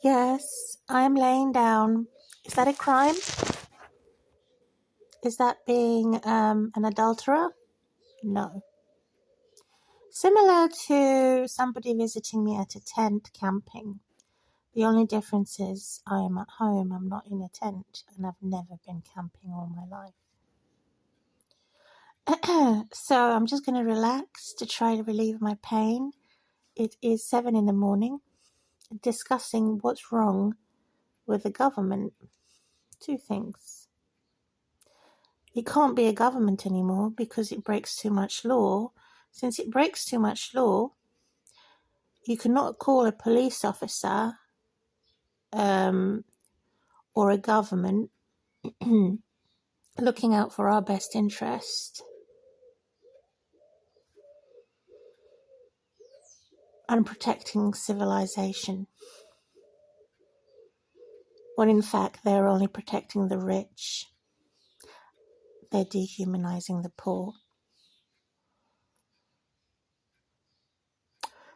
Yes, I'm laying down. Is that a crime? Is that being an adulterer? No. Similar to somebody visiting me at a tent camping. The only difference is I am at home, I'm not in a tent, and I've never been camping all my life. So I'm just going to relax to try to relieve my pain. It is 7 a.m, discussing what's wrong with the government. Two things. It can't be a government anymore because it breaks too much law. Since it breaks too much law, you cannot call a police officer or a government looking out for our best interest and protecting civilization, when in fact they're only protecting the rich. They're dehumanizing the poor.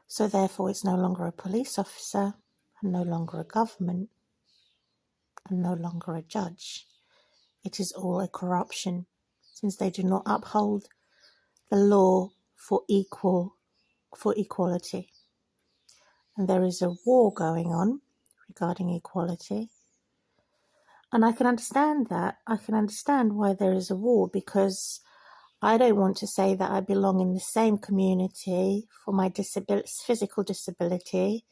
So therefore it's no longer a police officer, and no longer a government, and no longer a judge. It is all a corruption, since they do not uphold the law for equality. And there is a war going on regarding equality. And I can understand that. I can understand why there is a war, because I don't want to say that I belong in the same community for my physical disability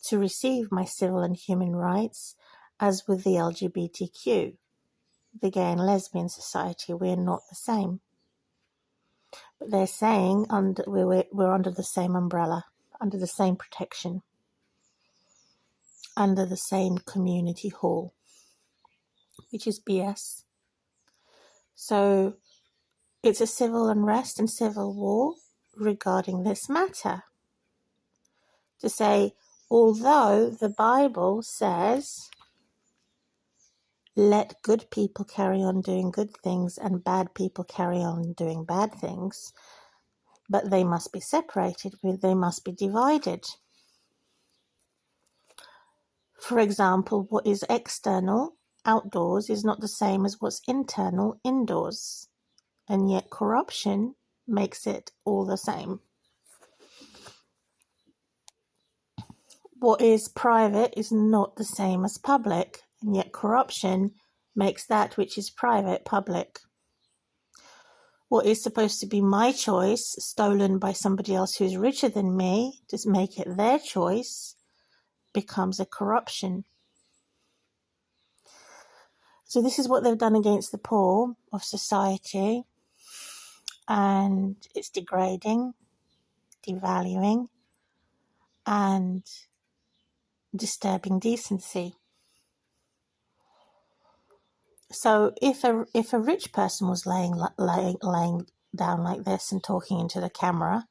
to receive my civil and human rights as with the LGBTQ, the gay and lesbian society. We're not the same. But they're saying we're under the same umbrella, under the same protection, under the same community hall, which is BS. So it's a civil unrest and civil war regarding this matter. To say, although the Bible says, let good people carry on doing good things and bad people carry on doing bad things, but they must be separated, they must be divided. For example, what is external, outdoors, is not the same as what's internal, indoors. And yet corruption makes it all the same. What is private is not the same as public, and yet corruption makes that which is private public. What is supposed to be my choice, stolen by somebody else who's richer than me, to make it their choice, becomes a corruption. So this is what they've done against the poor of society, and it's degrading, devaluing, and disturbing decency. So if a rich person was laying down like this and talking into the camera,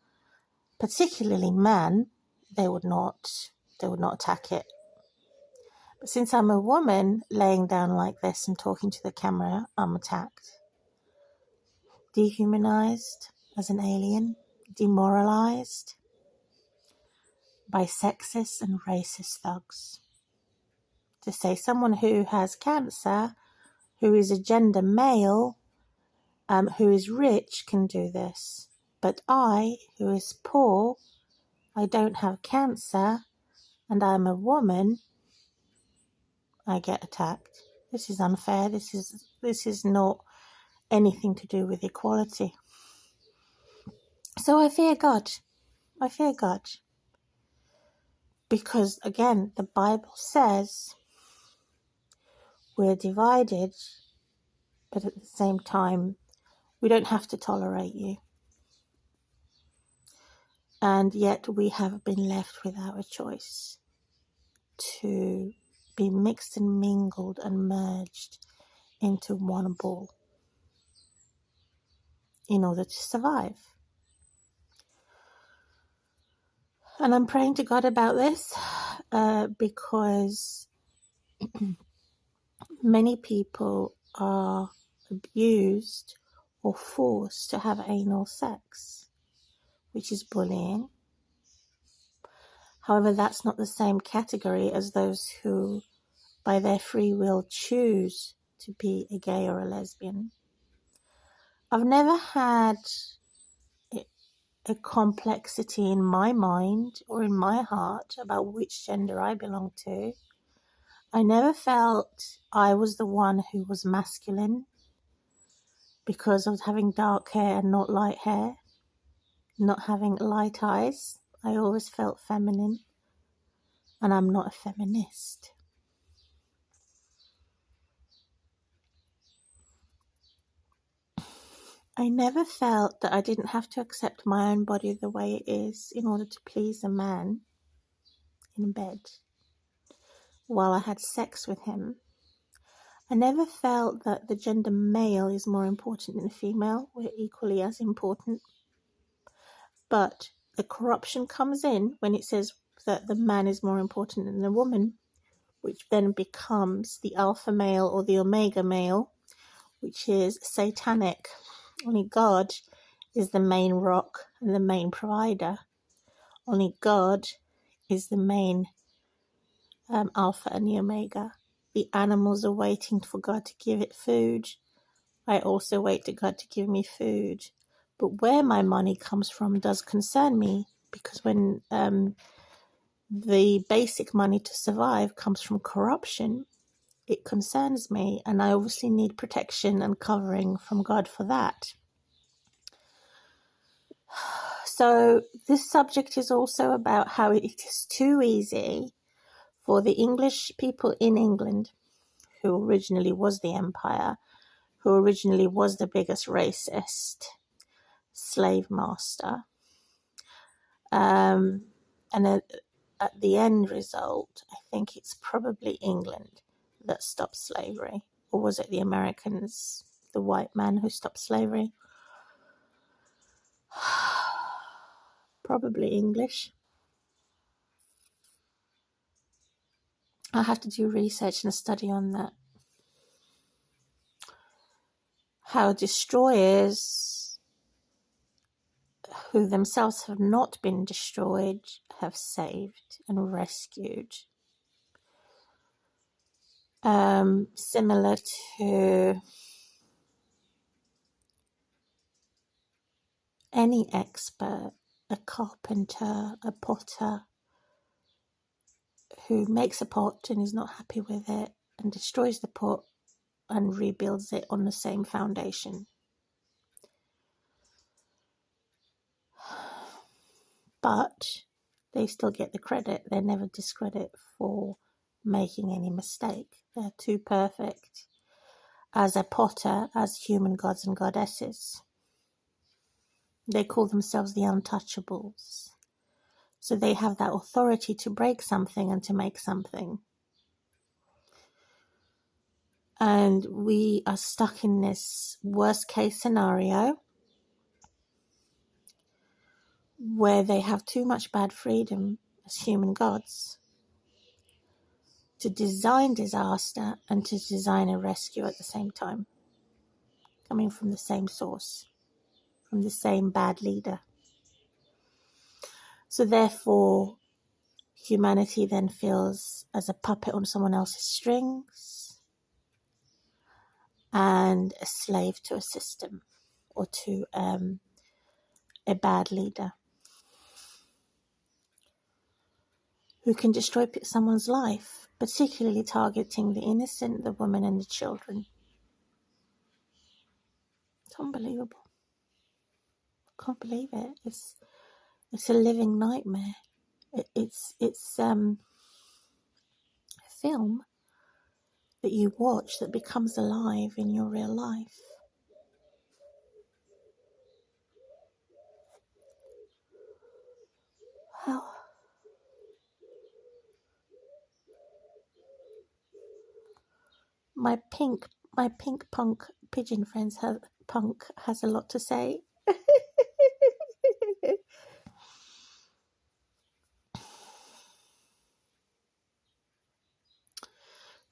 particularly men, they would not attack it. But since I'm a woman laying down like this and talking to the camera, I'm attacked, dehumanized as an alien, demoralized by sexist and racist thugs. To say someone who has cancer, who is a gender male, who is rich can do this. But I, who is poor, I don't have cancer, and I'm a woman, I get attacked. This is unfair. This is not anything to do with equality. So I fear God. I fear God. Because, again, the Bible says we're divided, but at the same time, we don't have to tolerate you. And yet we have been left without a choice to be mixed and mingled and merged into one ball in order to survive. And I'm praying to God about this because many people are abused or forced to have anal sex, which is bullying. However, that's not the same category as those who, by their free will, choose to be a gay or a lesbian. I've never had a complexity in my mind or in my heart about which gender I belong to. I never felt I was the one who was masculine because of having dark hair and not light hair, not having light eyes. I always felt feminine, and I'm not a feminist. I never felt that I didn't have to accept my own body the way it is in order to please a man in bed while I had sex with him. I never felt that the gender male is more important than the female. We're equally as important. But the corruption comes in when it says that the man is more important than the woman, which then becomes the alpha male or the omega male, which is satanic. Only God is the main rock and the main provider. Only God is the main alpha and the omega. The animals are waiting for God to give it food. I also wait to God to give me food. But where my money comes from does concern me, because when the basic money to survive comes from corruption, it concerns me, and I obviously need protection and covering from God for that. So this subject is also about how it is too easy for the English people in England, who originally was the empire, who originally was the biggest racist slave master, and at the end result, I think it's probably England that stopped slavery. Or was it the Americans, the white man who stopped slavery? Probably English. I have to do research and a study on that. How destroyers who themselves have not been destroyed have saved and rescued. Similar to any expert, a carpenter, a potter, who makes a pot and is not happy with it and destroys the pot and rebuilds it on the same foundation. But they still get the credit. They're never discredited for making any mistake. They're too perfect as a potter, as human gods and goddesses. They call themselves the untouchables. So they have that authority to break something and to make something. And we are stuck in this worst case scenario where they have too much bad freedom as human gods to design disaster and to design a rescue at the same time, coming from the same source, from the same bad leader. So therefore, humanity then feels as a puppet on someone else's strings and a slave to a system or to a bad leader who can destroy someone's life, particularly targeting the innocent, the women and the children. It's unbelievable. I can't believe it. It's a living nightmare. It's a film that you watch that becomes alive in your real life. Wow. My pink punk pigeon friends has a lot to say.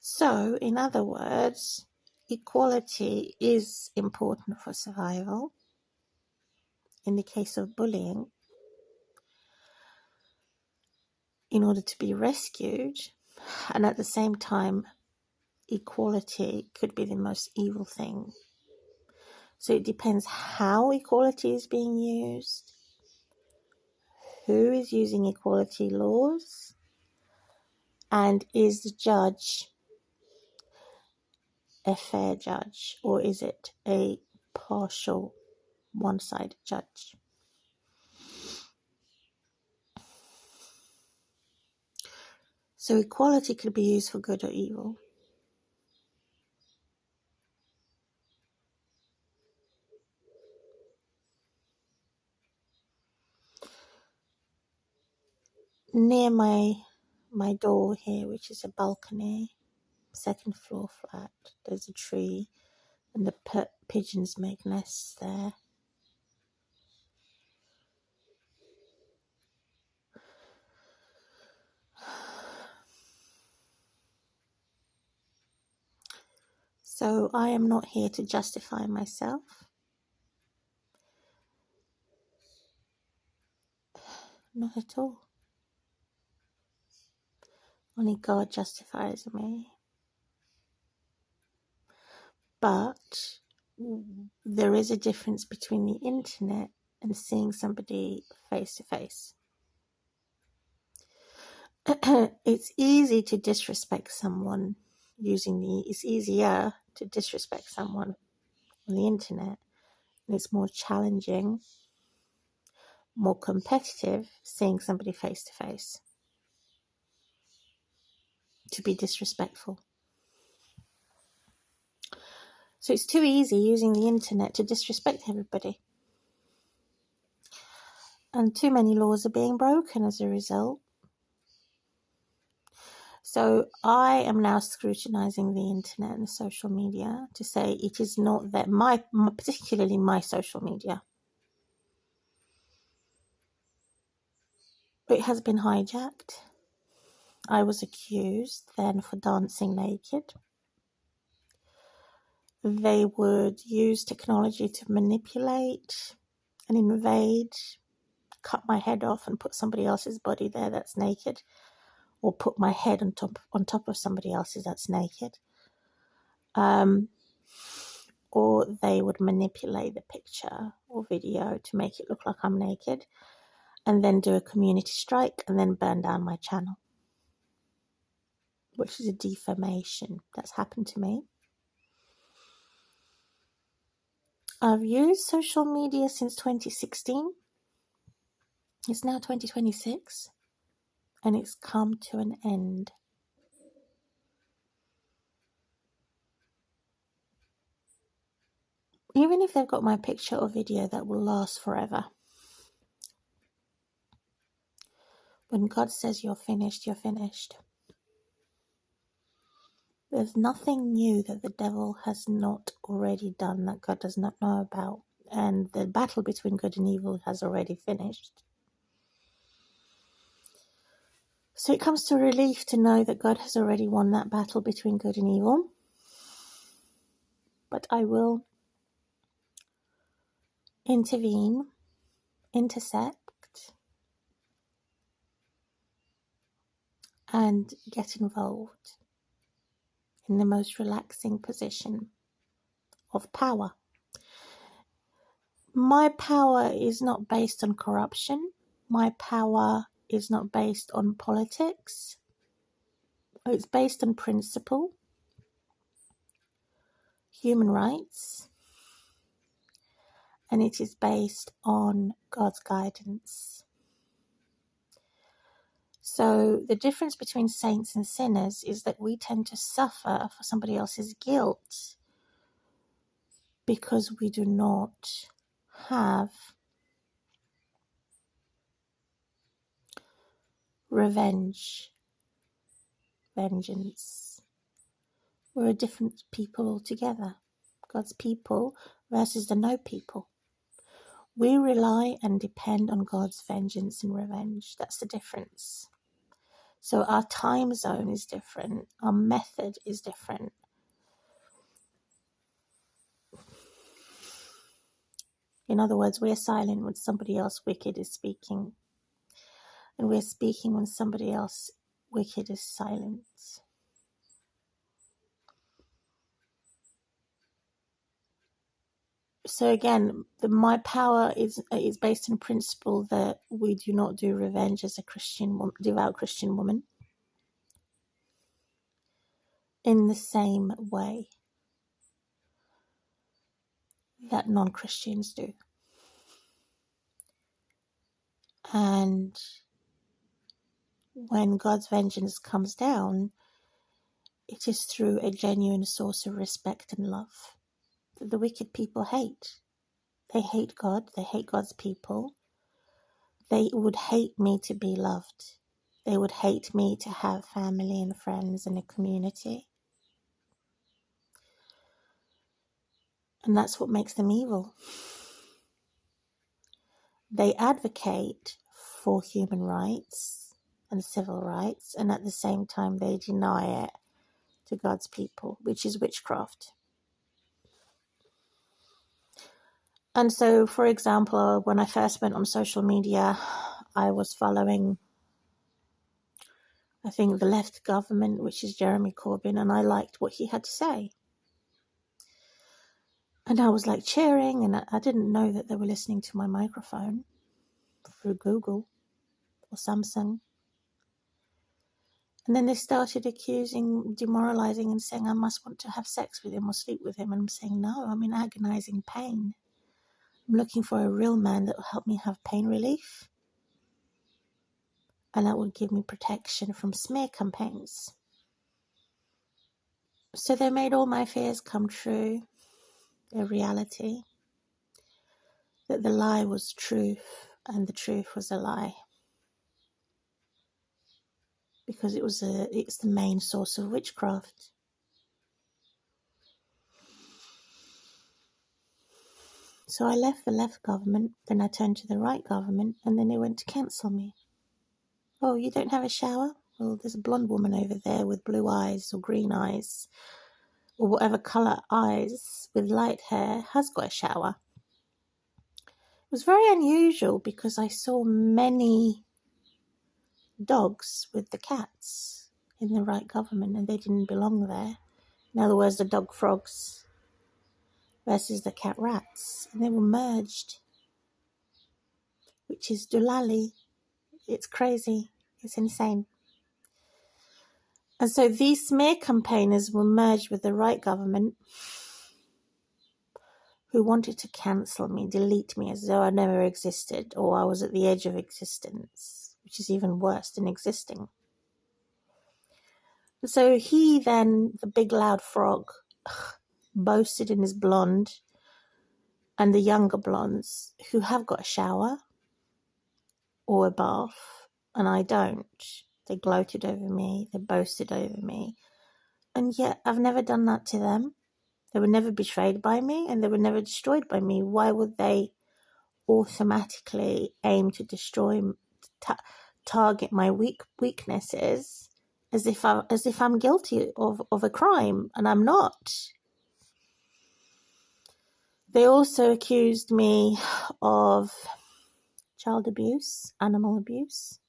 So, in other words, equality is important for survival. In the case of bullying, in order to be rescued, and at the same time, equality could be the most evil thing. So it depends how equality is being used, who is using equality laws, and is the judge a fair judge, or is it a partial, one-sided judge? So equality could be used for good or evil. Near my door here, which is a balcony, second floor flat, there's a tree, and the pigeons make nests there. So I am not here to justify myself. Not at all. Only God justifies me. But there is a difference between the internet and seeing somebody face to face. It's easy to disrespect someone it's easier to disrespect someone on the internet. And it's more challenging, more competitive seeing somebody face to face, to be disrespectful. So it's too easy using the internet to disrespect everybody. And too many laws are being broken as a result. So I am now scrutinizing the internet and the social media to say it is not that particularly my social media. It has been hijacked. I was accused then for dancing naked. They would use technology to manipulate and invade, cut my head off and put somebody else's body there that's naked, or put my head on top of somebody else's that's naked. Or they would manipulate the picture or video to make it look like I'm naked, and then do a community strike and then burn down my channel, which is a defamation. That's happened to me. I've used social media since 2016. It's now 2026, and it's come to an end. Even if they've got my picture or video, that will last forever. When God says you're finished, you're finished. There's nothing new that the devil has not already done that God does not know about. And the battle between good and evil has already finished. So it comes to relief to know that God has already won that battle between good and evil. But I will intervene, intersect, and get involved in the most relaxing position of power. My power is not based on corruption. My power is not based on politics. It's based on principle, human rights, and it is based on God's guidance. So the difference between saints and sinners is that we tend to suffer for somebody else's guilt because we do not have vengeance. We're a different people altogether. God's people versus the no people. We rely and depend on God's vengeance and revenge. That's the difference. So our time zone is different. Our method is different. In other words, we're silent when somebody else wicked is speaking. and we're speaking when somebody else wicked is silent. So again, my power is based on principle that we do not do revenge as a devout Christian woman in the same way that non-Christians do. And when God's vengeance comes down, it is through a genuine source of respect and love that the wicked people hate. They hate God, they hate God's people. They would hate me to be loved. They would hate me to have family and friends and a community. And that's what makes them evil. They advocate for human rights and civil rights, and at the same time they deny it to God's people, which is witchcraft. And so, for example, when I first went on social media, I was following, I think, the left government, which is Jeremy Corbyn, and I liked what he had to say. And I was like cheering, and I didn't know that they were listening to my microphone through Google or Samsung. And then they started accusing, demoralizing, and saying I must want to have sex with him or sleep with him. And I'm saying, no, I'm in agonizing pain. I'm looking for a real man that will help me have pain relief. And that will give me protection from smear campaigns. So they made all my fears come true. Their reality. That the lie was truth and the truth was a lie. Because it's the main source of witchcraft. So I left the left government, then I turned to the right government, and then they went to cancel me. Oh, you don't have a shower? Well, there's a blonde woman over there with blue eyes or green eyes, or whatever colour eyes with light hair has got a shower. It was very unusual because I saw many dogs with the cats in the right government and they didn't belong there. In other words, the dog frogs versus the cat rats, and they were merged, which is doolally. It's crazy. It's insane. And so these smear campaigners were merged with the right government who wanted to cancel me, delete me as though I never existed or I was at the edge of existence, which is even worse than existing. So he then, the big loud frog, boasted in his blonde and the younger blondes who have got a shower or a bath, and I don't. They gloated over me, they boasted over me, and yet I've never done that to them. They were never betrayed by me and they were never destroyed by me. Why would they automatically aim to destroy, target my weaknesses as if I'm guilty of a crime, and I'm not? They also accused me of child abuse, animal abuse.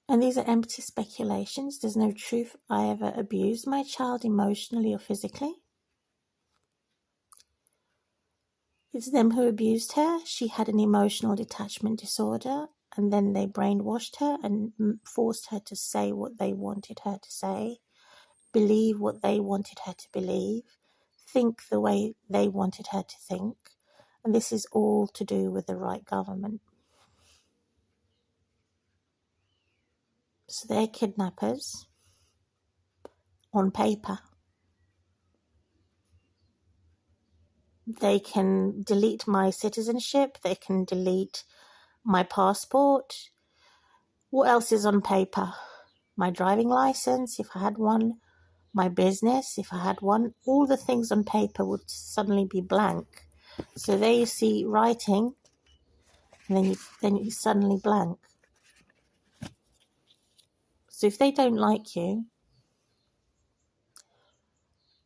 And these are empty speculations. There's no truth I ever abused my child emotionally or physically. It's them who abused her. She had an emotional detachment disorder, and then they brainwashed her and forced her to say what they wanted her to say, believe what they wanted her to believe, think the way they wanted her to think. And this is all to do with the right government. So they're kidnappers on paper. They can delete my citizenship. They can delete my passport. What else is on paper? My driving license, if I had one. My business, if I had one. All the things on paper would suddenly be blank. So there you see writing, and then you suddenly blank. So if they don't like you,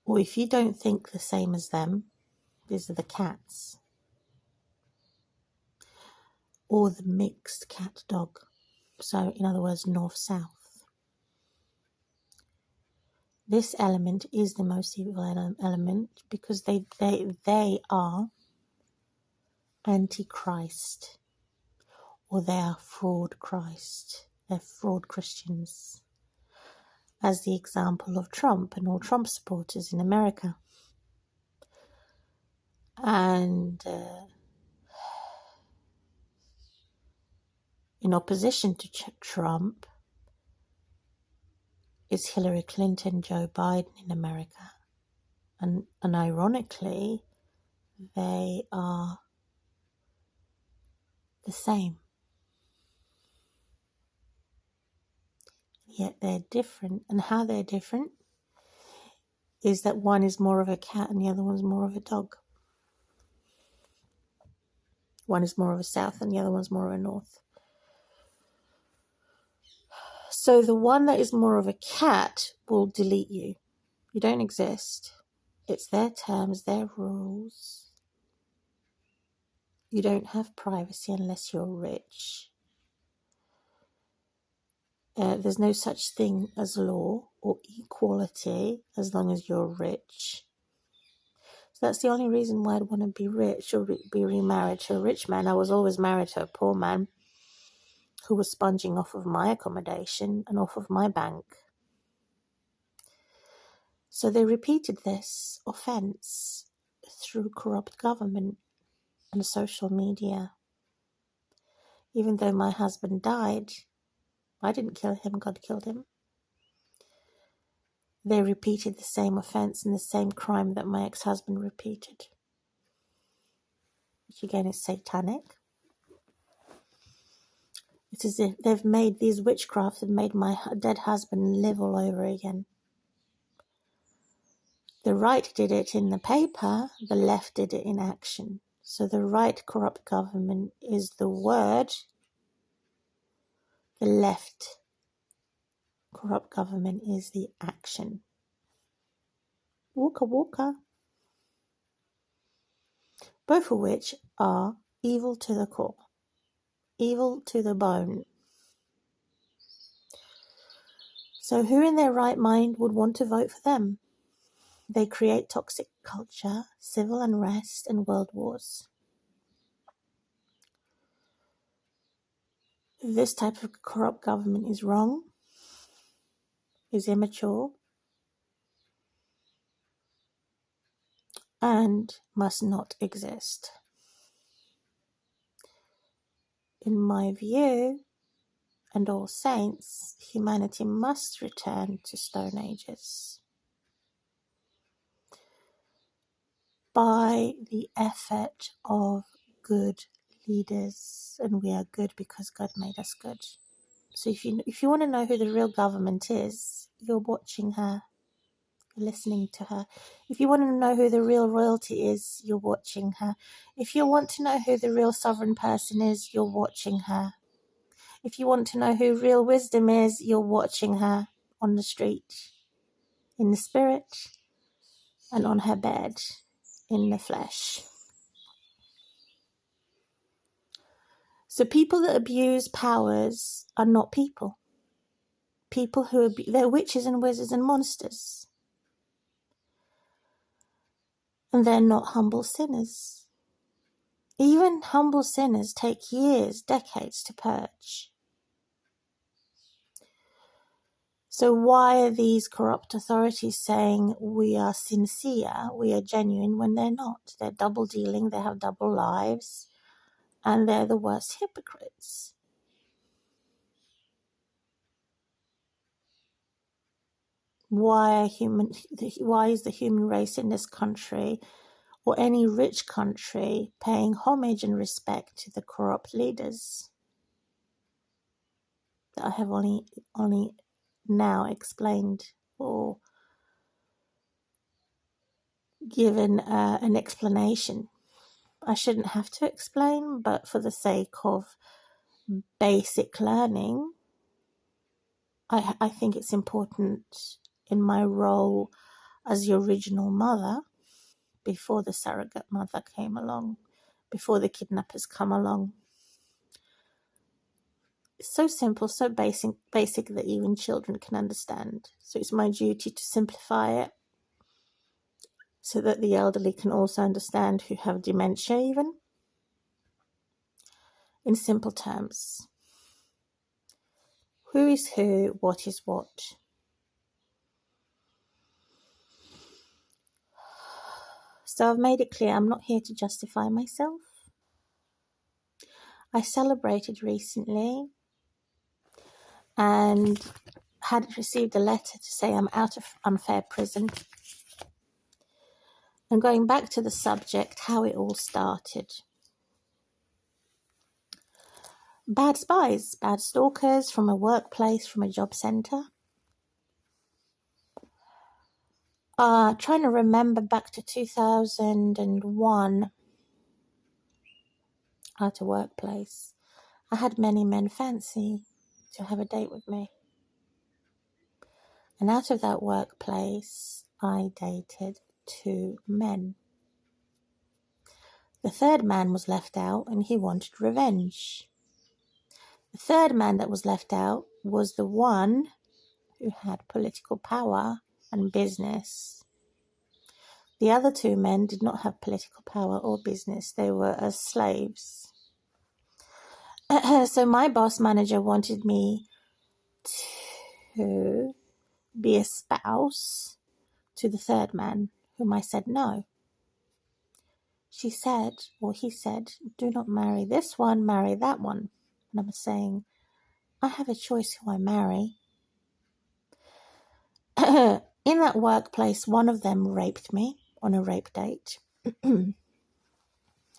or if you don't think the same as them, these are the cats. or the mixed cat dog. So, in other words, north-south. This element is the most evil element because they are antichrist, or they are fraud Christ. They're fraud Christians, as the example of Trump and all Trump supporters in America. And in opposition to Trump is Hillary Clinton, Joe Biden in America. And ironically, they are the same. Yet they're different. And how they're different is that one is more of a cat and the other one's more of a dog. One is more of a south and the other one's more of a north. So the one that is more of a cat will delete you. You don't exist. It's their terms, their rules. You don't have privacy unless you're rich. There's no such thing as law or equality as long as you're rich. So that's the only reason why I'd want to be rich or be remarried to a rich man. I was always married to a poor man who was sponging off of my accommodation and off of my bank. So they repeated this offence through corrupt government and social media. Even though my husband died, I didn't kill him, God killed him. They repeated the same offence and the same crime that my ex-husband repeated, which again is satanic. It's as if they've made these witchcrafts and made my dead husband live all over again. The right did it in the paper, the left did it in action. So the right corrupt government is the word, the left corrupt government is the action. Walker, walker. Both of which are evil to the core, evil to the bone. So who in their right mind would want to vote for them? They create toxic culture, civil unrest, and world wars. This type of corrupt government is wrong, is immature, and must not exist. In my view, and all saints, humanity must return to Stone Ages by the effort of good leaders, and we are good because God made us good. So if you want to know who the real government is, you're watching her, you're listening to her. If you want to know who the real royalty is, you're watching her. If you want to know who the real sovereign person is, you're watching her. If you want to know who real wisdom is, you're watching her on the street, in the spirit, and on her bed, in the flesh. So people that abuse powers are not people. People who they're witches and wizards and monsters. And they're not humble sinners. Even humble sinners take years, decades to purge. So why are these corrupt authorities saying we are sincere, we are genuine, when they're not? They're double dealing, they have double lives, and they're the worst hypocrites. Why is the human race in this country or any rich country paying homage and respect to the corrupt leaders that I have only now explained or given an explanation? I shouldn't have to explain, but for the sake of basic learning, I think it's important in my role as the original mother, before the surrogate mother came along, before the kidnappers come along. It's so simple, so basic that even children can understand. So it's my duty to simplify it so that the elderly can also understand, who have dementia even, in simple terms. Who is who, what is what. So I've made it clear I'm not here to justify myself. I celebrated recently and had received a letter to say I'm out of unfair prison. And going back to the subject, how it all started. Bad spies, bad stalkers from a workplace, from a job centre. Trying to remember back to 2001 at a workplace. I had many men fancy to have a date with me. And out of that workplace, I dated 2 men. The third man was left out and he wanted revenge. The third man that was left out was the one who had political power and business. The other 2 men did not have political power or business. They were as slaves. So my boss manager wanted me to be a spouse to the third man, whom I said no. She said, or he said, do not marry this one, marry that one. And I'm saying, I have a choice who I marry. In that workplace, one of them raped me on a rape date. I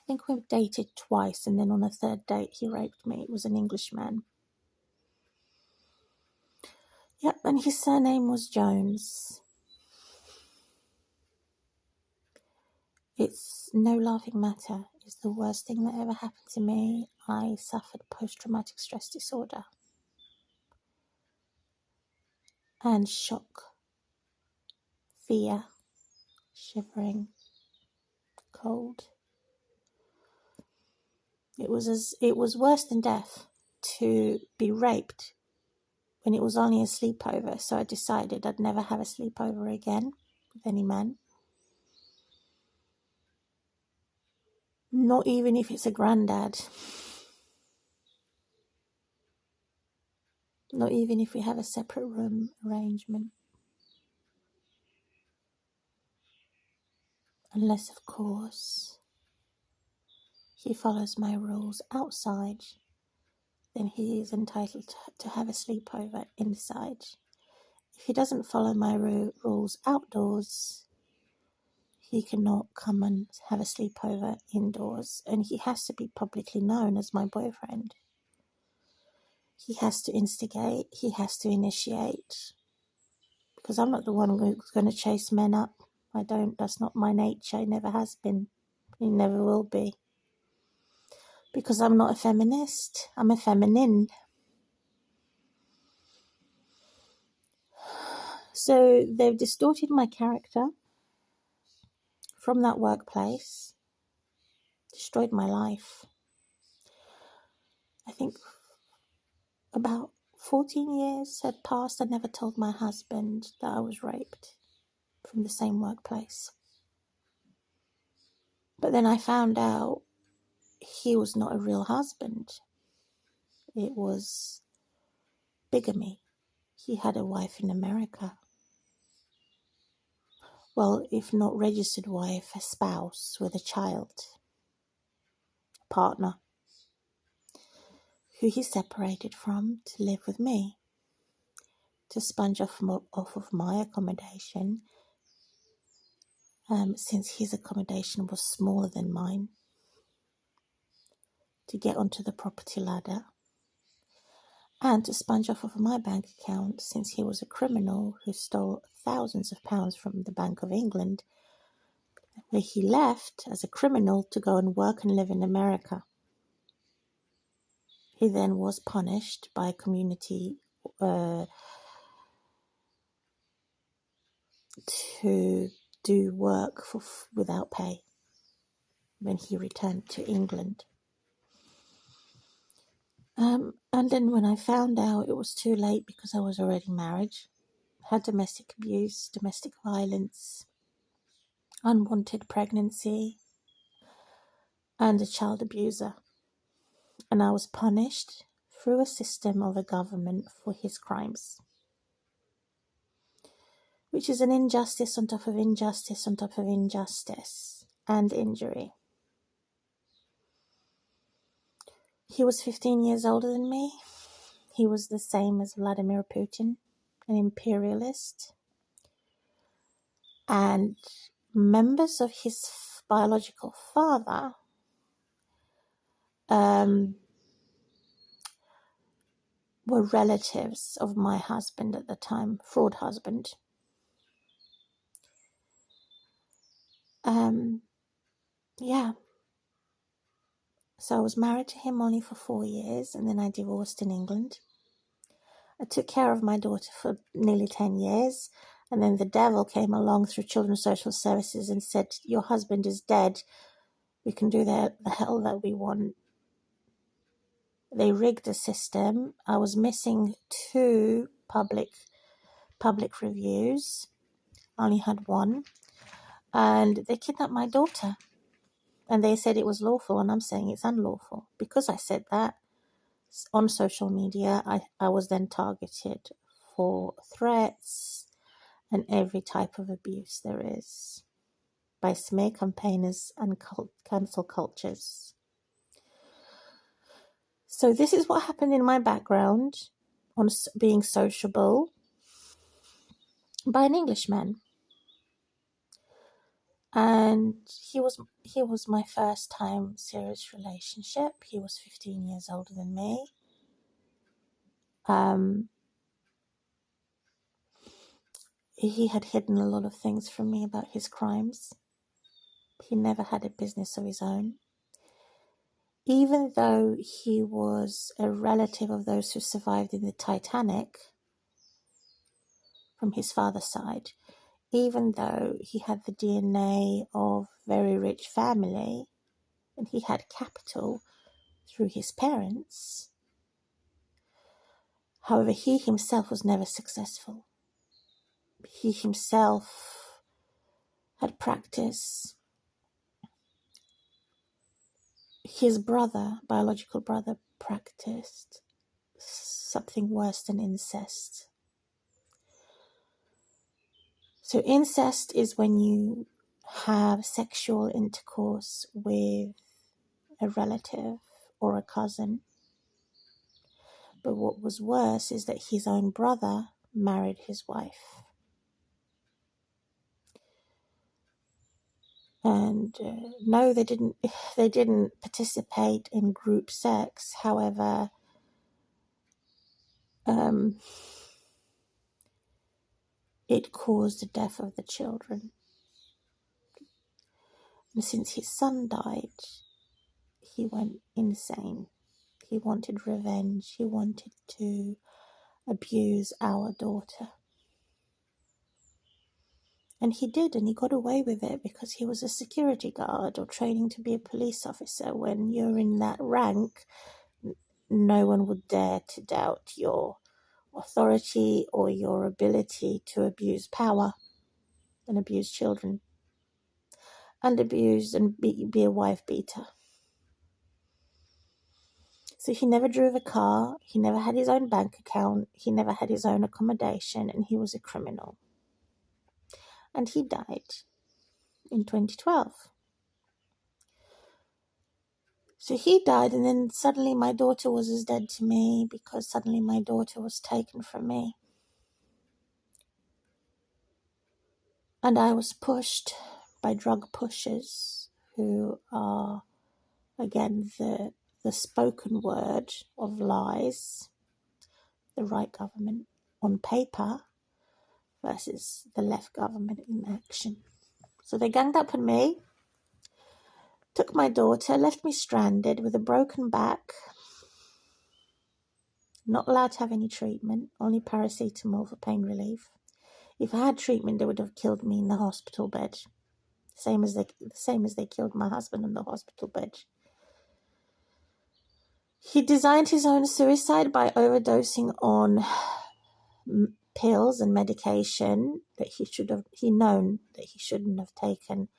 think we dated twice, and then on a third date, he raped me. It was an Englishman. Yep, and his surname was Jones. It's no laughing matter. It's the worst thing that ever happened to me. I suffered post-traumatic stress disorder and shock, fear, shivering, cold. It was worse than death to be raped when it was only a sleepover. So I decided I'd never have a sleepover again with any man. Not even if it's a granddad. Not even if we have a separate room arrangement. Unless, of course, he follows my rules outside, then he is entitled to have a sleepover inside. If he doesn't follow my rules outdoors, he cannot come and have a sleepover indoors, and he has to be publicly known as my boyfriend. He has to instigate, he has to initiate, because I'm not the one who's going to chase men up. That's not my nature, it never has been, it never will be. Because I'm not a feminist, I'm a feminine. So they've distorted my character from that workplace, destroyed my life. I think about 14 years had passed. I never told my husband that I was raped from the same workplace. But then I found out he was not a real husband. It was bigamy. He had a wife in America. Well, if not registered wife, a spouse with a child, a partner, who he separated from to live with me, to sponge off of my accommodation, since his accommodation was smaller than mine, to get onto the property ladder, and to sponge off of my bank account, since he was a criminal who stole thousands of pounds from the Bank of England, where he left as a criminal to go and work and live in America. He then was punished by a community to do work without pay when he returned to England. And then when I found out, it was too late because I was already married, had domestic abuse, domestic violence, unwanted pregnancy, and a child abuser. And I was punished through a system of a government for his crimes, which is an injustice on top of injustice on top of injustice and injury. He was 15 years older than me. He was the same as Vladimir Putin, an imperialist. And members of his biological father were relatives of my husband at the time, fraud husband. Yeah. So I was married to him only for 4 years, and then I divorced in England. I took care of my daughter for nearly 10 years, and then the devil came along through Children's Social Services and said, your husband is dead. We can do the hell that we want. They rigged the system. I was missing 2 public reviews. I only had 1. And they kidnapped my daughter. And they said it was lawful, and I'm saying it's unlawful. Because I said that on social media, I was then targeted for threats and every type of abuse there is by smear campaigners and cancel cultures. So this is what happened in my background on being sociable by an Englishman. And he was my first time serious relationship. He was 15 years older than me. He had hidden a lot of things from me about his crimes. He never had a business of his own. Even though he was a relative of those who survived in the Titanic from his father's side, even though he had the DNA of very rich family and he had capital through his parents, however, he himself was never successful. He himself had practiced. His brother, biological brother, practiced something worse than incest. So incest is when you have sexual intercourse with a relative or a cousin. But what was worse is that his own brother married his wife. And no, they didn't participate in group sex. However, it caused the death of the children. And since his son died, he went insane. He wanted revenge. He wanted to abuse our daughter. And he did, and he got away with it because he was a security guard or training to be a police officer. When you're in that rank, no one would dare to doubt your authority or your ability to abuse power and abuse children and abuse and be a wife beater. So he never drove a car, he never had his own bank account, he never had his own accommodation, and he was a criminal. And he died in 2012. So he died, and then suddenly my daughter was as dead to me because suddenly my daughter was taken from me. And I was pushed by drug pushers who are, again, the spoken word of lies, the right government on paper versus the left government in action. So they ganged up on me, took my daughter, left me stranded with a broken back, not allowed to have any treatment, only paracetamol for pain relief. If I had treatment, they would have killed me in the hospital bed, same as they killed my husband in the hospital bed. He designed his own suicide by overdosing on pills and medication that he known that he shouldn't have taken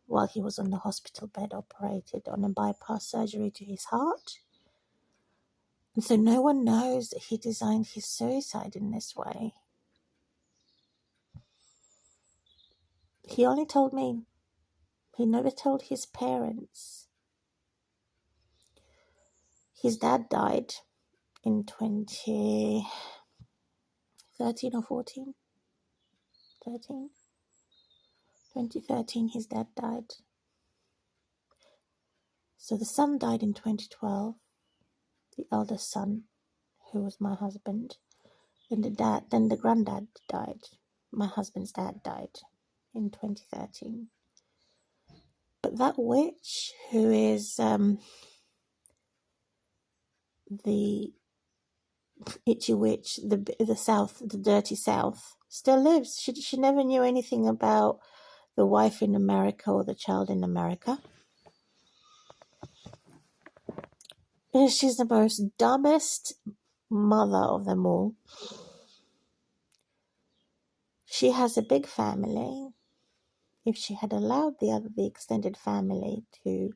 while he was on the hospital bed, operated on a bypass surgery to his heart. And so no one knows that he designed his suicide in this way. He only told me. He never told his parents. His dad died in 2013 or 14? 13? 2013, his dad died. So the son died in 2012, the eldest son, who was my husband. Then the granddad died. My husband's dad died in 2013. But that witch, who is the itchy witch, the South, the dirty South, still lives. She never knew anything about the wife in America or the child in America. She's the most dumbest mother of them all. She has a big family. If she had allowed the extended family to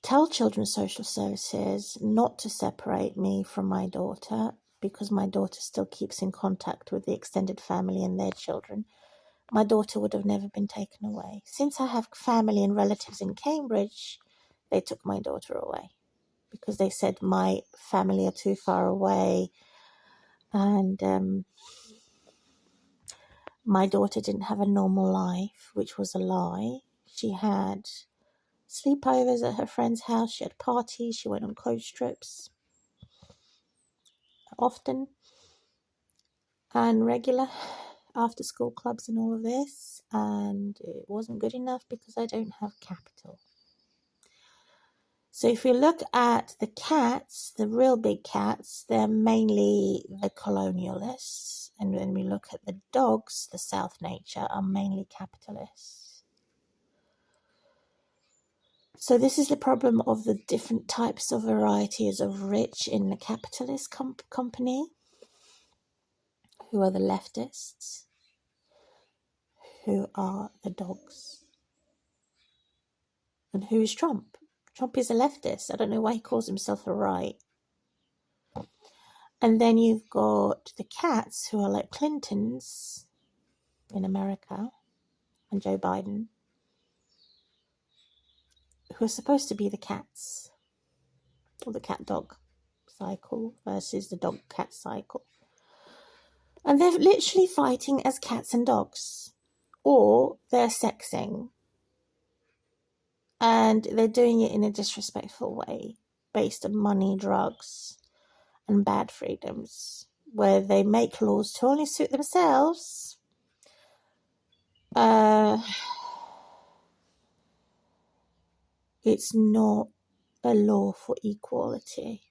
tell children's social services not to separate me from my daughter, because my daughter still keeps in contact with the extended family and their children, my daughter would have never been taken away. Since I have family and relatives in Cambridge, they took my daughter away because they said my family are too far away, and my daughter didn't have a normal life, which was a lie. She had sleepovers at her friend's house, she had parties, she went on coach trips often, and regular after school clubs and all of this, and it wasn't good enough because I don't have capital. So if we look at the cats, the real big cats, they're mainly the colonialists, and when we look at the dogs, the South nature, are mainly capitalists. So this is the problem of the different types of varieties of rich in the capitalist company, who are the leftists, who are the dogs. And who is Trump? Trump is a leftist. I don't know why he calls himself a right. And then you've got the cats, who are like Clintons in America, and Joe Biden, who are supposed to be the cats, or the cat-dog cycle versus the dog-cat cycle. And they're literally fighting as cats and dogs, or they're sexing. And they're doing it in a disrespectful way, based on money, drugs, and bad freedoms, where they make laws to only suit themselves. It's not a law for equality.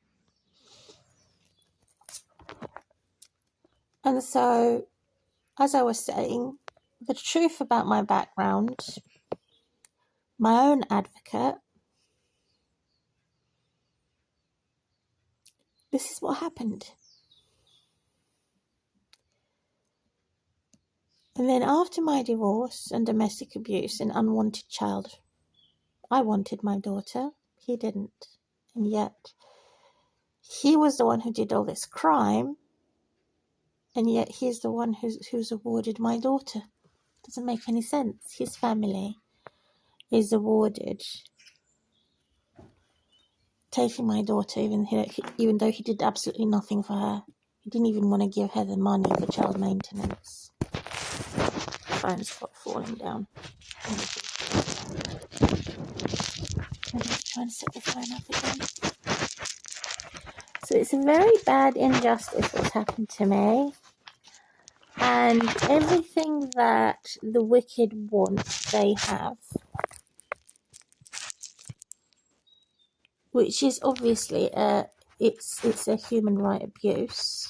And so, as I was saying, the truth about my background, my own advocate, this is what happened. And then after my divorce and domestic abuse and unwanted child, I wanted my daughter, he didn't. And yet, he was the one who did all this crime, and yet he's the one who's awarded my daughter. Doesn't make any sense. His family is awarded taking my daughter, even though he did absolutely nothing for her. He didn't even want to give her the money for child maintenance. The phone's falling down. I'm just trying to set the phone up again. So it's a very bad injustice what's happened to me. And everything that the wicked want, they have. Which is obviously it's a human right abuse.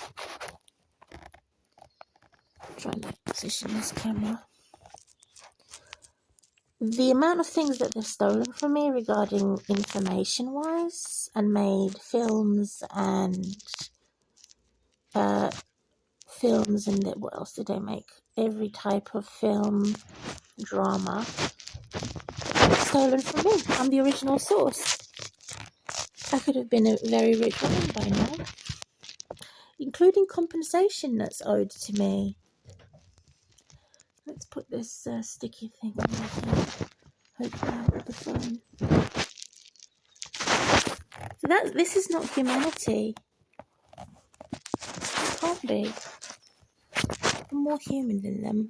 I'm trying to position this camera. The amount of things that they've stolen from me regarding information-wise, and made films and what else did they make? Every type of film, drama, stolen from me. I'm the original source. I could have been a very rich woman by now, including compensation that's owed to me. Let's put this sticky thing on my phone. Hopefully out with the phone. So this is not humanity. It can't be. I'm more human than them.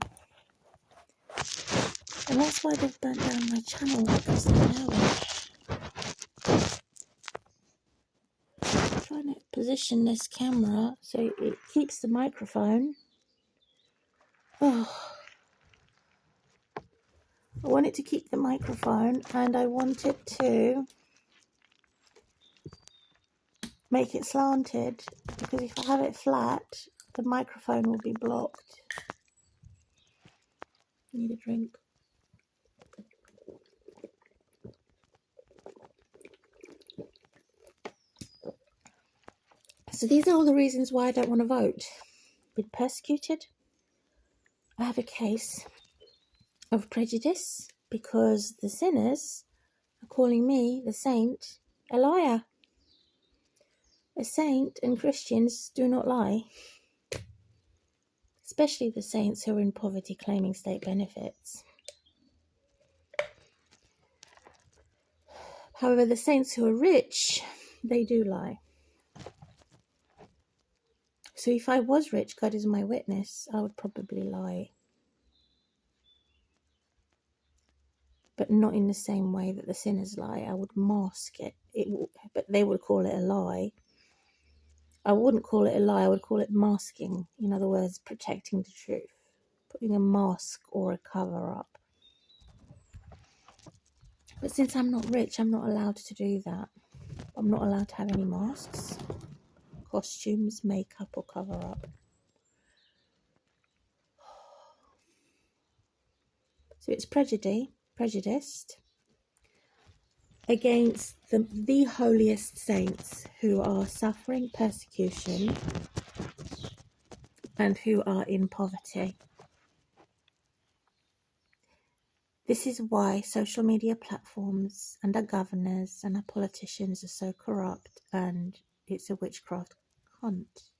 And that's why they've burnt down my channel, because they know it. I'm trying to position this camera so it keeps the microphone. Oh, I want it to keep the microphone, and I want it to make it slanted, because if I have it flat, the microphone will be blocked. Need a drink. So these are all the reasons why I don't want to vote. Been persecuted. I have a case of prejudice because the sinners are calling me, the saint, a liar. A saint and Christians do not lie. Especially the saints who are in poverty claiming state benefits. However, the saints who are rich, they do lie. So if I was rich, God is my witness, I would probably lie. But not in the same way that the sinners lie. I would mask it. But they would call it a lie. I wouldn't call it a lie, I would call it masking. In other words, protecting the truth. Putting a mask or a cover up. But since I'm not rich, I'm not allowed to do that. I'm not allowed to have any masks, costumes, makeup or cover up. So it's prejudiced against the holiest saints who are suffering persecution and who are in poverty. This is why social media platforms and our governors and our politicians are so corrupt, and it's a witchcraft hunt.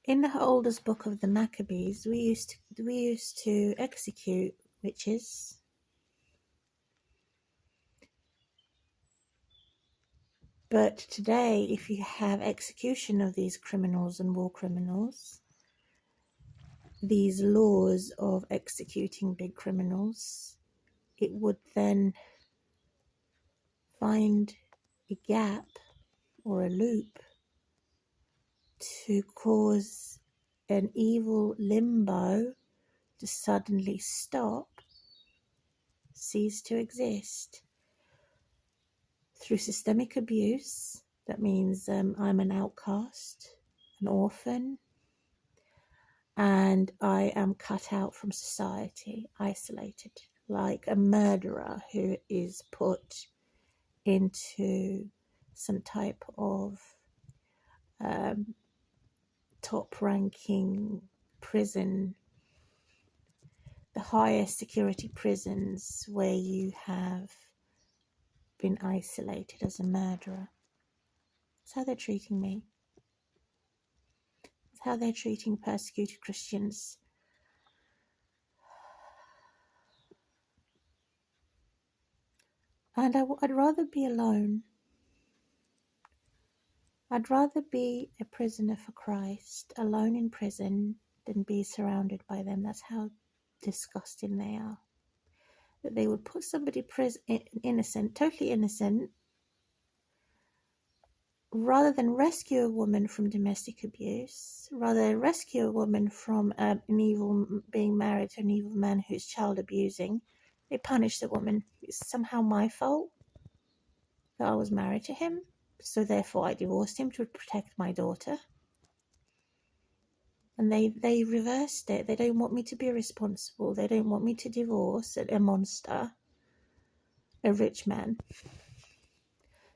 In the oldest book of the Maccabees, we used to execute witches. But today, if you have execution of these criminals and war criminals, these laws of executing big criminals, it would then find a gap or a loop to cause an evil limbo to suddenly stop, cease to exist. Through systemic abuse, that means I'm an outcast, an orphan, and I am cut out from society, isolated, like a murderer who is put into some type of top-ranking prison, the highest security prisons where you have been isolated as a murderer. That's how they're treating me. That's how they're treating persecuted Christians. And I'd rather be alone. I'd rather be a prisoner for Christ, alone in prison, than be surrounded by them. That's how disgusting they are. That they would put somebody innocent, totally innocent, rather than rescue a woman from domestic abuse, rather than rescue a woman from being married to an evil man who's child abusing, they punish the woman. It's somehow my fault that I was married to him, so therefore I divorced him to protect my daughter. And they reversed it. They don't want me to be responsible. They don't want me to divorce a monster. a rich man.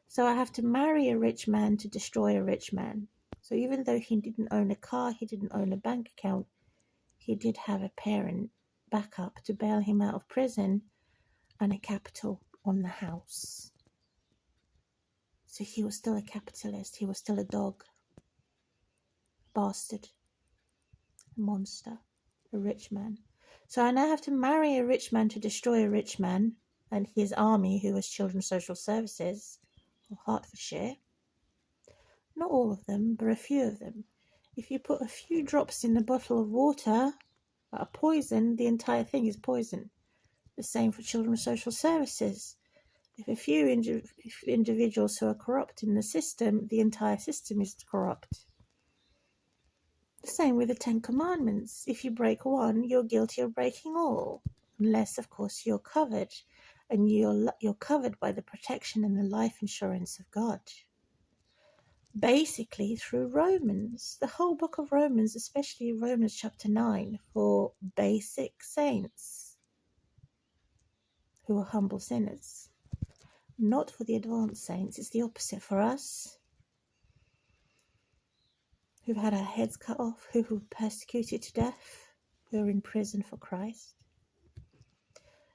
So I have to marry a rich man to destroy a rich man. So even though he didn't own a car, he didn't own a bank account, he did have a parent backup to bail him out of prison and a capital on the house. So he was still a capitalist. He was still a dog, bastard, a monster, a rich man. So I now have to marry a rich man to destroy a rich man and his army, who was Children's Social Services of Hertfordshire. Not all of them, but a few of them. If you put a few drops in a bottle of water that are poison, the entire thing is poison. The same for Children's Social Services. If a few individuals who are corrupt in the system, the entire system is corrupt. The same with the Ten Commandments. If you break one, you're guilty of breaking all. Unless, of course, you're covered. And you're covered by the protection and the life insurance of God. Basically through Romans. The whole book of Romans, especially Romans chapter 9, for basic saints who are humble sinners. Not for the advanced saints. It's the opposite for us, who've had our heads cut off, who were persecuted to death, who are in prison for Christ.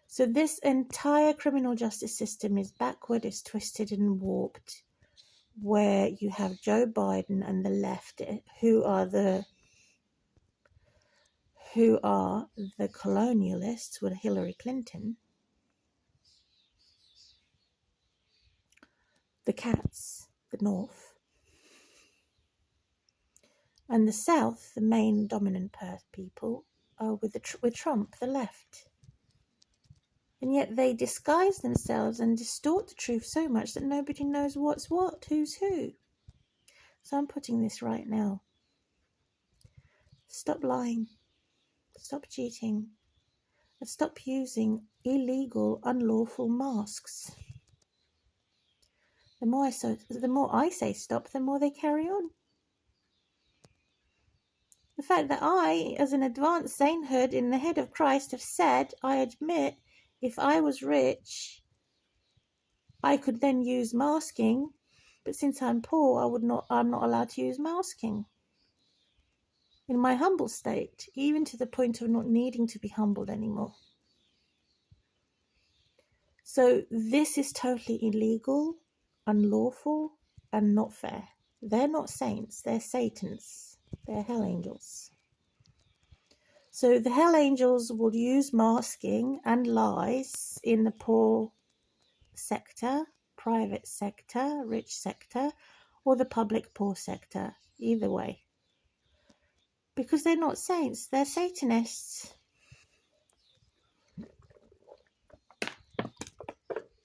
So this entire criminal justice system is backward, is twisted and warped, where you have Joe Biden and the left, who are the colonialists with Hillary Clinton, the cats, the North, and the South, the main dominant people, are with Trump, the left. And yet they disguise themselves and distort the truth so much that nobody knows what's what, who's who. So I'm putting this right now. Stop lying. Stop cheating. And stop using illegal, unlawful masks. The more I say stop, the more they carry on. The fact that I, as an advanced sainthood in the head of Christ, have said, I admit, if I was rich, I could then use masking, but since I'm poor, I'm not allowed to use masking. In my humble state, even to the point of not needing to be humbled anymore. So this is totally illegal, unlawful, and not fair. They're not saints, they're Satans. They're hell angels. So the hell angels will use masking and lies in the poor sector, private sector, rich sector, or the public poor sector, either way. Because they're not saints, they're Satanists.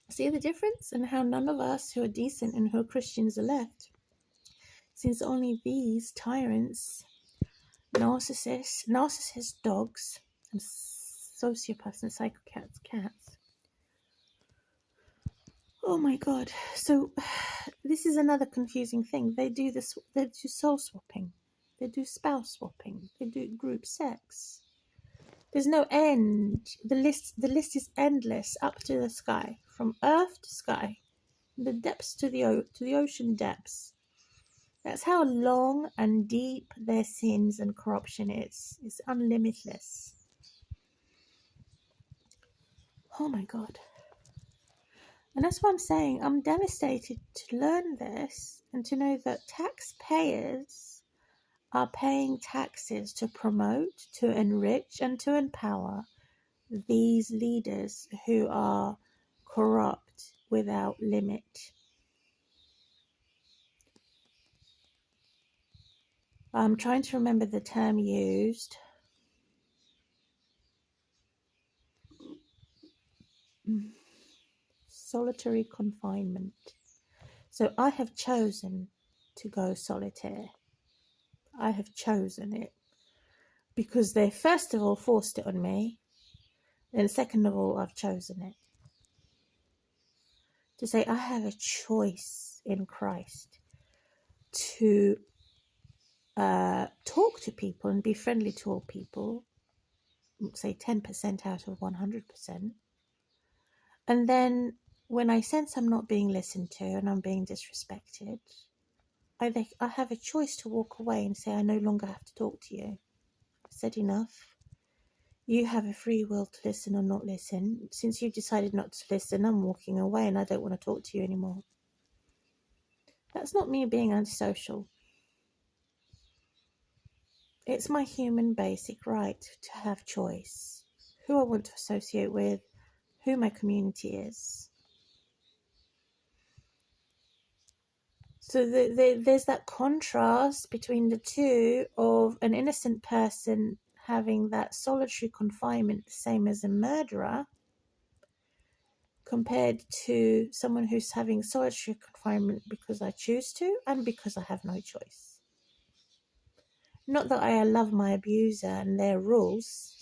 See the difference? And how none of us who are decent and who are Christians are left. Since only these tyrants, narcissist dogs, and sociopaths and psychopaths, cats. Oh my God. So this is another confusing thing. They do soul swapping. They do spouse swapping. They do group sex. There's no end. The list is endless, up to the sky, from earth to sky, the depths to the ocean depths. That's how long and deep their sins and corruption is. It's unlimitless. Oh my God. And that's what I'm saying. I'm devastated to learn this and to know that taxpayers are paying taxes to promote, to enrich, and to empower these leaders who are corrupt without limit. I'm trying to remember the term used. Solitary confinement. So I have chosen to go solitaire. I have chosen it because they first of all forced it on me, and second of all I've chosen it. To say I have a choice in Christ to talk to people and be friendly to all people, say 10% out of 100%, and then when I sense I'm not being listened to and I'm being disrespected, I have a choice to walk away and say, I no longer have to talk to you. I've said enough. You have a free will to listen or not listen. Since you've decided not to listen, I'm walking away and I don't want to talk to you anymore. That's not me being antisocial. It's my human basic right to have choice. Who I want to associate with, who my community is. So there's that contrast between the two of an innocent person having that solitary confinement, the same as a murderer, compared to someone who's having solitary confinement because I choose to and because I have no choice. Not that I love my abuser and their rules.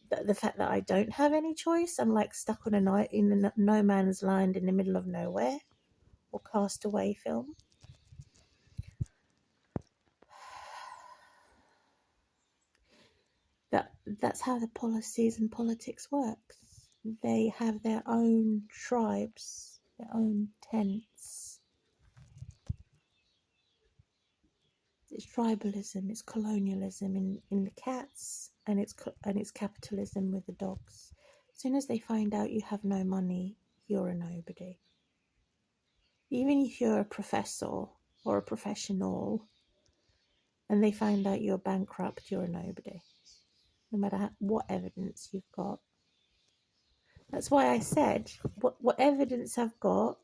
The fact that I don't have any choice, I'm like stuck on a night in no man's land in the middle of nowhere, or Castaway film. That's how the policies and politics works. They have their own tribes, their own tents. It's tribalism, it's colonialism in the cats, and it's capitalism with the dogs. As soon as they find out you have no money, you're a nobody. Even if you're a professor or a professional, and they find out you're bankrupt, you're a nobody. No matter what evidence you've got. That's why I said, what evidence I've got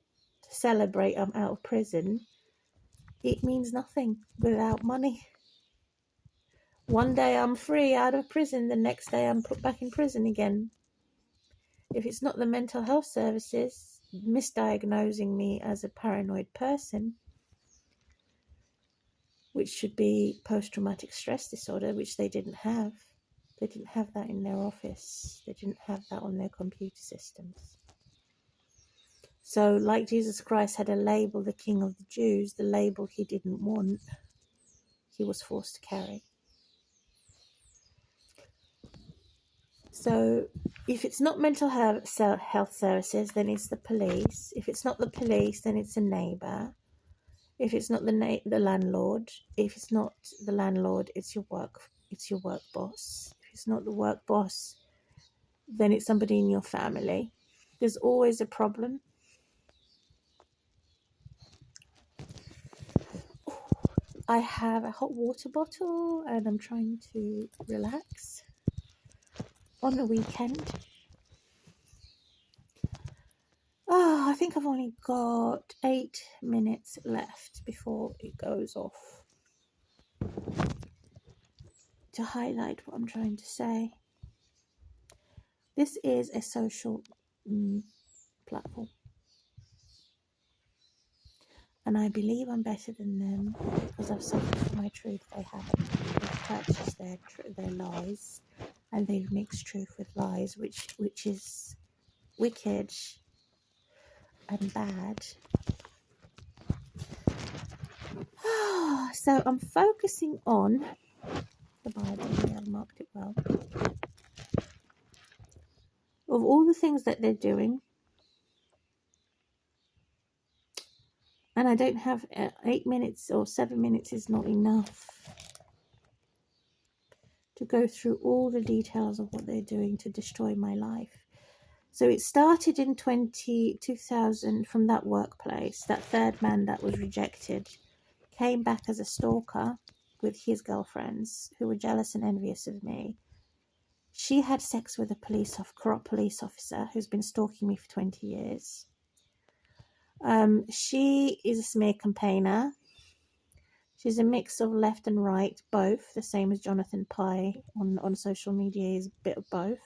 to celebrate I'm out of prison, it means nothing without money. One day I'm free out of prison, the next day I'm put back in prison again. If it's not the mental health services misdiagnosing me as a paranoid person, which should be post-traumatic stress disorder, which they didn't have. They didn't have that in their office. They didn't have that on their computer systems. So like Jesus Christ had a label, the King of the Jews, the label he didn't want, he was forced to carry. So if it's not mental health services, then it's the police. If it's not the police, then it's a neighbour. If it's not the landlord, if it's not the landlord, it's your work boss. If it's not the work boss, then it's somebody in your family. There's always a problem. I have a hot water bottle and I'm trying to relax on the weekend. I think I've only got 8 minutes left before it goes off. To highlight what I'm trying to say, this is a social platform. And I believe I'm better than them because I've suffered for my truth. They haven't. They've purchased their lies, and they've mixed truth with lies, which is wicked and bad. So I'm focusing on the Bible. Yeah, I've marked it well. Of all the things that they're doing, and I don't have 8 minutes or 7 minutes is not enough to go through all the details of what they're doing to destroy my life. So it started in 2000 from that workplace. That third man that was rejected came back as a stalker with his girlfriends who were jealous and envious of me. She had sex with a corrupt police officer who's been stalking me for 20 years. She is a smear campaigner. She's a mix of left and right, both, the same as Jonathan Pye on social media is a bit of both.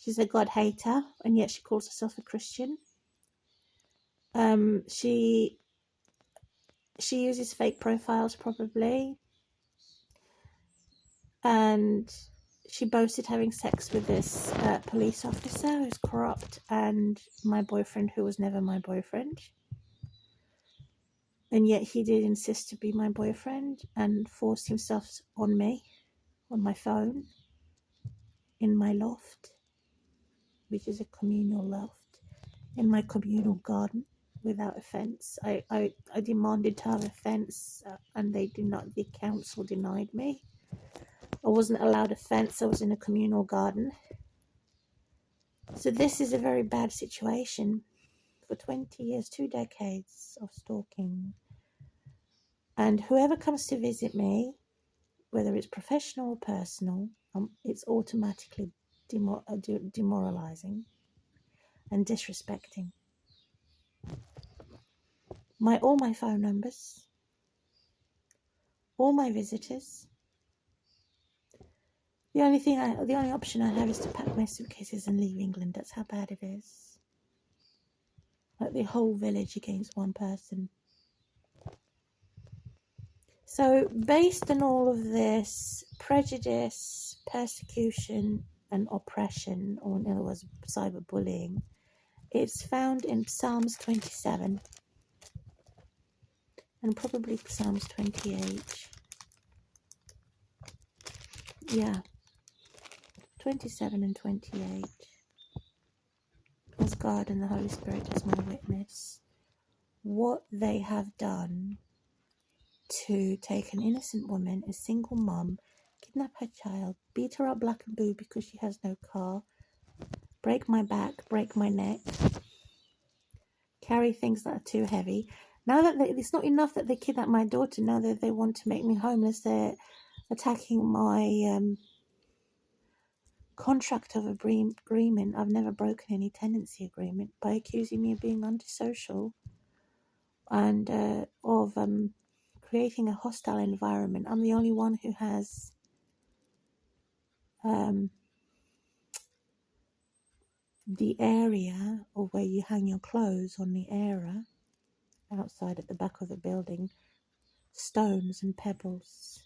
She's a God hater, and yet she calls herself a Christian. She uses fake profiles probably, and she boasted having sex with this police officer who's corrupt and my boyfriend who was never my boyfriend. And yet he did insist to be my boyfriend and forced himself on me, on my phone, in my loft, which is a communal loft. in my communal garden without a fence. I demanded to have a fence, and the council denied me. I wasn't allowed a fence. I was in a communal garden. So this is a very bad situation. For 20 years, 2 decades of stalking. And whoever comes to visit me, whether it's professional or personal, it's automatically demoralizing and disrespecting. All my phone numbers, all my visitors. The only option I have is to pack my suitcases and leave England. That's how bad it is. Like the whole village against one person. So based on all of this prejudice, persecution and oppression, or in other words, cyberbullying, it's found in Psalms 27 and probably Psalms 28. Yeah, 27 and 28. As God and the Holy Spirit as my witness, what they have done to take an innocent woman, a single mum, kidnap her child, beat her up black and blue because she has no car, break my back, break my neck, carry things that are too heavy. Now that it's not enough that they kidnap my daughter, now that they want to make me homeless, they're attacking my contract of agreement. I've never broken any tenancy agreement, by accusing me of being antisocial and of creating a hostile environment. I'm the only one who has the area of where you hang your clothes on the area outside at the back of the building, stones and pebbles,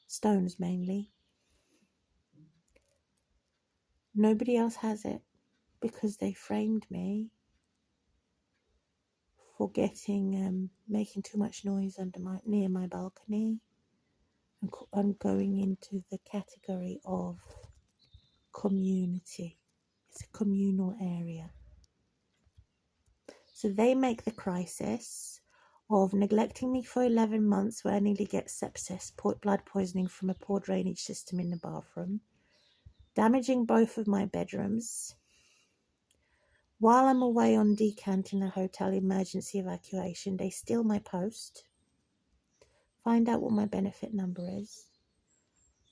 stones mainly. Nobody else has it because they framed me for making too much noise near my balcony and going into the category of community. It's a communal area. So they make the crisis of neglecting me for 11 months, where I nearly get sepsis, blood poisoning from a poor drainage system in the bathroom, damaging both of my bedrooms. While I'm away on decant in a hotel emergency evacuation, they steal my post, find out what my benefit number is.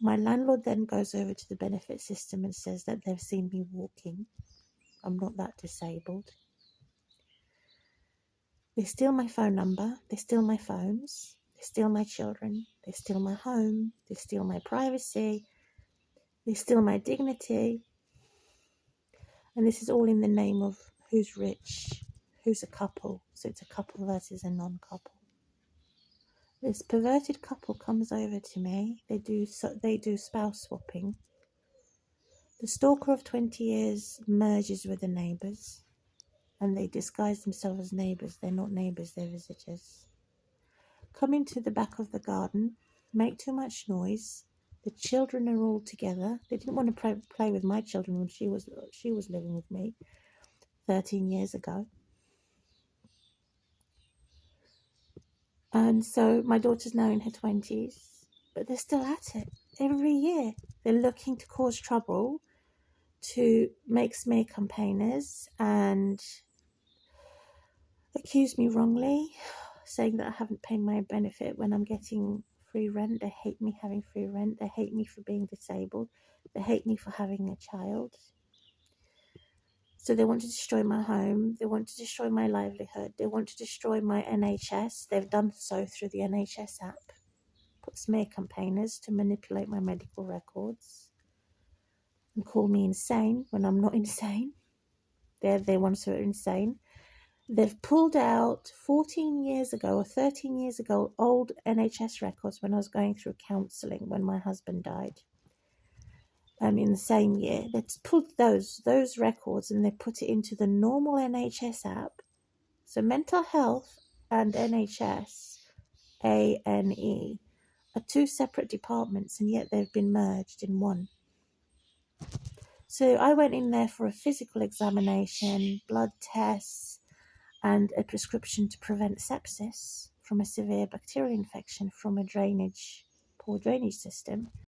My landlord then goes over to the benefit system and says that they've seen me walking. I'm not that disabled. They steal my phone number, they steal my phones, they steal my children, they steal my home, they steal my privacy, they steal my dignity. And this is all in the name of who's rich, who's a couple. So it's a couple versus a non-couple. This perverted couple comes over to me. They do spouse swapping. The stalker of 20 years merges with the neighbours, and they disguise themselves as neighbours. They're not neighbours, they're visitors. Come into the back of the garden, make too much noise. The children are all together. They didn't want to play with my children when she was living with me 13 years ago. And so my daughter's now in her 20s, but they're still at it every year. They're looking to cause trouble, to make smear campaigners and accuse me wrongly, saying that I haven't paid my benefit when I'm getting free rent. They hate me having free rent. They hate me for being disabled. They hate me for having a child. So they want to destroy my home. They want to destroy my livelihood. They want to destroy my NHS. They've done so through the NHS app. Put smear campaigners to manipulate my medical records and call me insane when I'm not insane. They're the ones who are insane. They've pulled out 14 years ago or 13 years ago old NHS records when I was going through counselling when my husband died. In the same year, they've pulled those records and they put it into the normal NHS app. So mental health and NHS, A&E, are two separate departments, and yet they've been merged in one. So I went in there for a physical examination, blood tests, and a prescription to prevent sepsis from a severe bacterial infection from a poor drainage system.